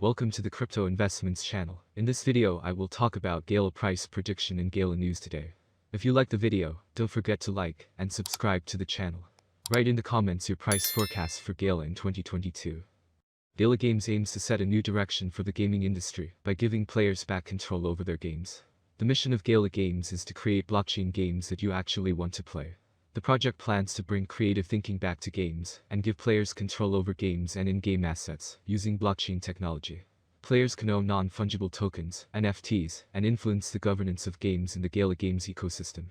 Welcome to the Crypto Investments channel. In this video I will talk about Gala price prediction and Gala news today. If you like the video, don't forget to like and subscribe to the channel. Write in the comments your price forecast for Gala in 2022. Gala Games aims to set a new direction for the gaming industry by giving players back control over their games. The mission of Gala Games is to create blockchain games that you actually want to play. The project plans to bring creative thinking back to games and give players control over games and in-game assets using blockchain technology. Players can own non-fungible tokens, NFTs, and influence the governance of games in the Gala Games ecosystem.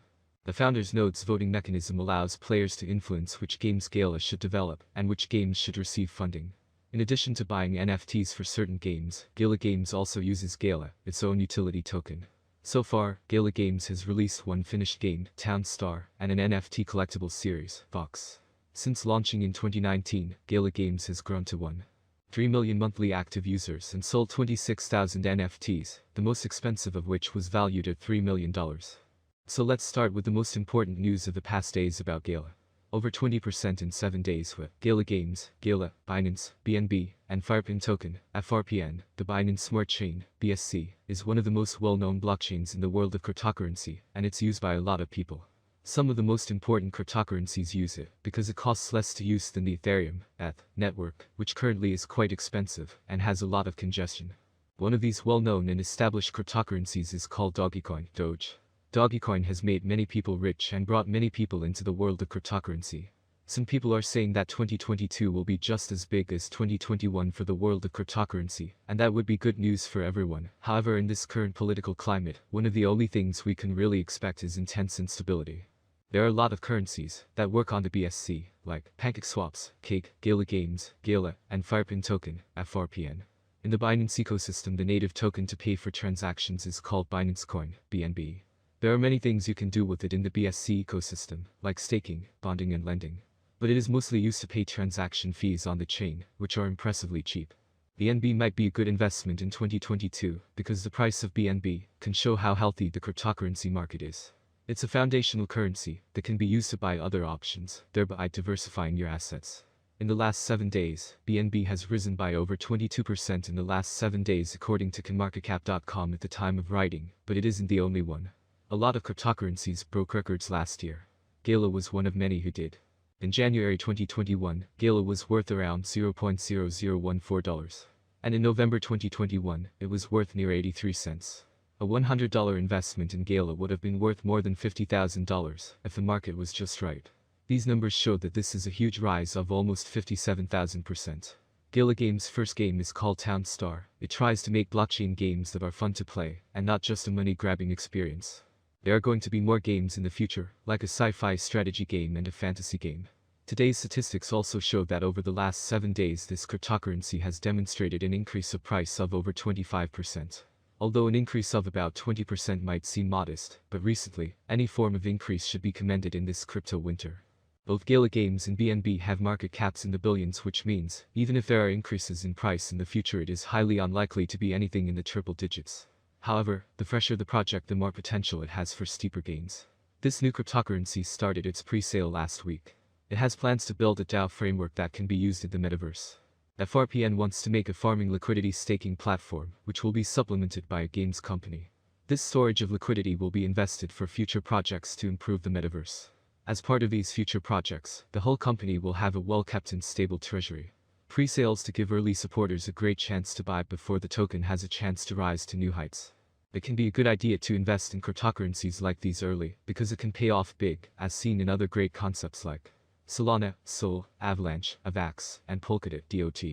The Founders Nodes voting mechanism allows players to influence which games Gala should develop and which games should receive funding. In addition to buying NFTs for certain games, Gala Games also uses Gala, its own utility token. So far, Gala Games has released one finished game, Town Star, and an NFT collectible series, Vox. Since launching in 2019, Gala Games has grown to 1.3 million monthly active users and sold 26,000 NFTs, the most expensive of which was valued at $3 million. So let's start with the most important news of the past days about Gala. Over 20% in 7 days with Gala Games, Gala, Binance, BNB, and Firepin Token, FRPN. The Binance Smart Chain, BSC, is one of the most well-known blockchains in the world of cryptocurrency, and it's used by a lot of people. Some of the most important cryptocurrencies use it because it costs less to use than the Ethereum ETH network, which currently is quite expensive and has a lot of congestion. One of these well-known and established cryptocurrencies is called Dogecoin, Doge. Dogecoin has made many people rich and brought many people into the world of cryptocurrency. Some people are saying that 2022 will be just as big as 2021 for the world of cryptocurrency, and that would be good news for everyone. However, in this current political climate, one of the only things we can really expect is intense instability. There are a lot of currencies that work on the BSC, like PancakeSwaps, Cake, Gala Games, Gala, and Firepin Token, FRPN. In the Binance ecosystem, the native token to pay for transactions is called Binance Coin, BNB. There are many things you can do with it in the BSC ecosystem, like staking, bonding and lending. But it is mostly used to pay transaction fees on the chain, which are impressively cheap. BNB might be a good investment in 2022, because the price of BNB can show how healthy the cryptocurrency market is. It's a foundational currency that can be used to buy other options, thereby diversifying your assets. In the last 7 days, BNB has risen by over 22% in the last 7 days according to coinmarketcap.com at the time of writing, but it isn't the only one. A lot of cryptocurrencies broke records last year. Gala was one of many who did. In January 2021, Gala was worth around $0.0014. And in November 2021, it was worth near 83 cents. A $100 investment in Gala would have been worth more than $50,000 if the market was just right. These numbers show that this is a huge rise of almost 57,000%. Gala Games' first game is called Town Star. It tries to make blockchain games that are fun to play, and not just a money-grabbing experience. There are going to be more games in the future, like a sci-fi strategy game and a fantasy game. Today's statistics also show that over the last 7 days this cryptocurrency has demonstrated an increase of price of over 25%. Although an increase of about 20% might seem modest, but recently, any form of increase should be commended in this crypto winter. Both Gala Games and BNB have market caps in the billions, which means, even if there are increases in price in the future, it is highly unlikely to be anything in the triple digits. However, the fresher the project, the more potential it has for steeper gains. This new cryptocurrency started its pre-sale last week. It has plans to build a DAO framework that can be used in the metaverse. FRPN wants to make a farming liquidity staking platform, which will be supplemented by a games company. This storage of liquidity will be invested for future projects to improve the metaverse. As part of these future projects, the whole company will have a well-kept and stable treasury. Pre-sales to give early supporters a great chance to buy before the token has a chance to rise to new heights. It can be a good idea to invest in cryptocurrencies like these early, because it can pay off big, as seen in other great concepts like Solana, Sol, Avalanche, Avax, and Polkadot, DOT.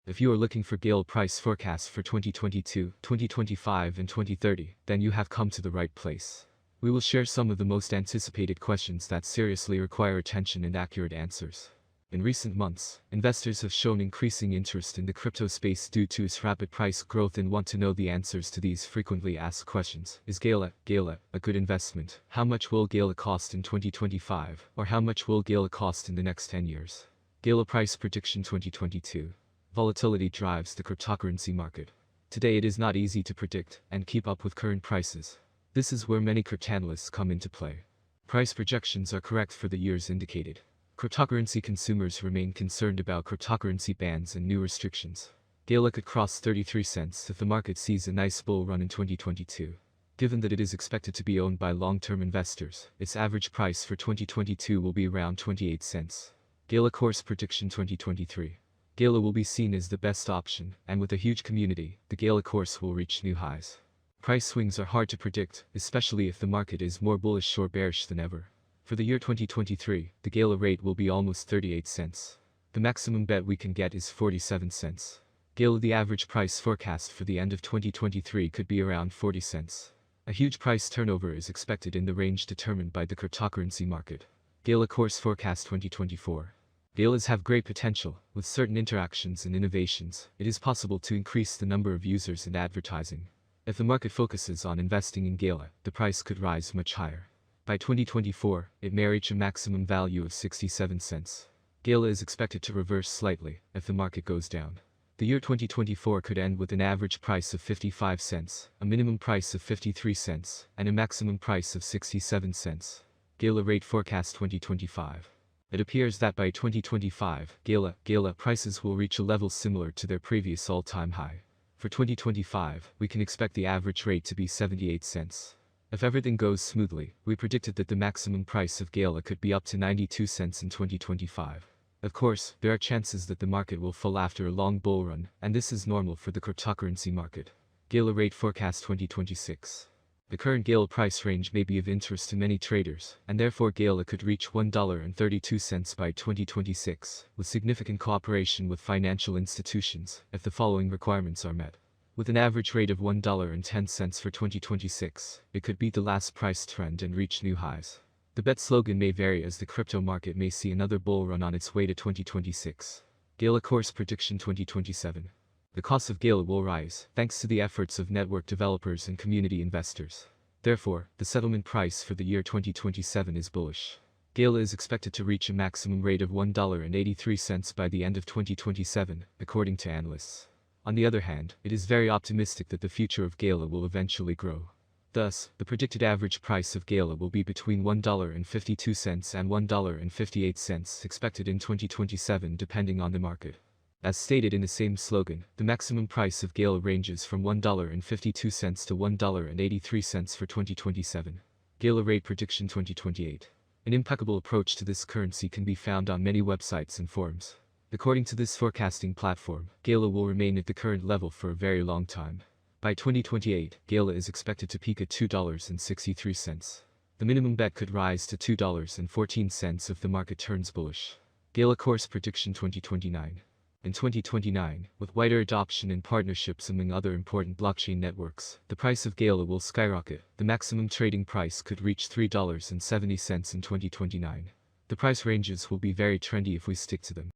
If you are looking for Gala price forecasts for 2022, 2025, and 2030, then you have come to the right place. We will share some of the most anticipated questions that seriously require attention and accurate answers. In recent months, investors have shown increasing interest in the crypto space due to its rapid price growth and want to know the answers to these frequently asked questions. Is Gala a good investment? How much will Gala cost in 2025? Or how much will Gala cost in the next 10 years? Gala price prediction 2022. Volatility drives the cryptocurrency market. Today it is not easy to predict and keep up with current prices. This is where many cryptanalysts come into play. Price projections are correct for the years indicated. Cryptocurrency consumers remain concerned about cryptocurrency bans and new restrictions. Gala could cross 33 cents if the market sees a nice bull run in 2022. Given that it is expected to be owned by long-term investors, its average price for 2022 will be around 28 cents. Gala course prediction 2023. Gala will be seen as the best option, and with a huge community, the Gala course will reach new highs. Price swings are hard to predict, especially if the market is more bullish or bearish than ever. For the year 2023, the Gala rate will be almost 38 cents. The maximum bet we can get is 47 cents. Gala the average price forecast for the end of 2023 could be around 40 cents. A huge price turnover is expected in the range determined by the cryptocurrency market. Gala course forecast 2024. Galas have great potential. With certain interactions and innovations, it is possible to increase the number of users and advertising. If the market focuses on investing in Gala, the price could rise much higher. By 2024, it may reach a maximum value of 67 cents. Gala is expected to reverse slightly if the market goes down. The year 2024 could end with an average price of 55 cents, a minimum price of 53 cents, and a maximum price of 67 cents. Gala rate forecast 2025. It appears that by 2025, Gala prices will reach a level similar to their previous all-time high. For 2025, we can expect the average rate to be 78 cents. If everything goes smoothly, we predicted that the maximum price of Gala could be up to 92 cents in 2025. Of course, there are chances that the market will fall after a long bull run, and this is normal for the cryptocurrency market. Gala rate forecast 2026. The current Gala price range may be of interest to many traders, and therefore Gala could reach $1.32 by 2026, with significant cooperation with financial institutions, if the following requirements are met. With an average rate of $1.10 for 2026, it could beat the last price trend and reach new highs. The bet slogan may vary as the crypto market may see another bull run on its way to 2026. Gala course prediction 2027. The cost of Gala will rise, thanks to the efforts of network developers and community investors. Therefore, the settlement price for the year 2027 is bullish. Gala is expected to reach a maximum rate of $1.83 by the end of 2027, according to analysts. On the other hand, it is very optimistic that the future of Gala will eventually grow. Thus, the predicted average price of Gala will be between $1.52 and $1.58 expected in 2027 depending on the market. As stated in the same slogan, the maximum price of Gala ranges from $1.52 to $1.83 for 2027. Gala rate prediction 2028. An impeccable approach to this currency can be found on many websites and forums. According to this forecasting platform, Gala will remain at the current level for a very long time. By 2028, Gala is expected to peak at $2.63. The minimum bet could rise to $2.14 if the market turns bullish. Gala course prediction 2029. In 2029, with wider adoption and partnerships among other important blockchain networks, the price of Gala will skyrocket. The maximum trading price could reach $3.70 in 2029. The price ranges will be very trendy if we stick to them.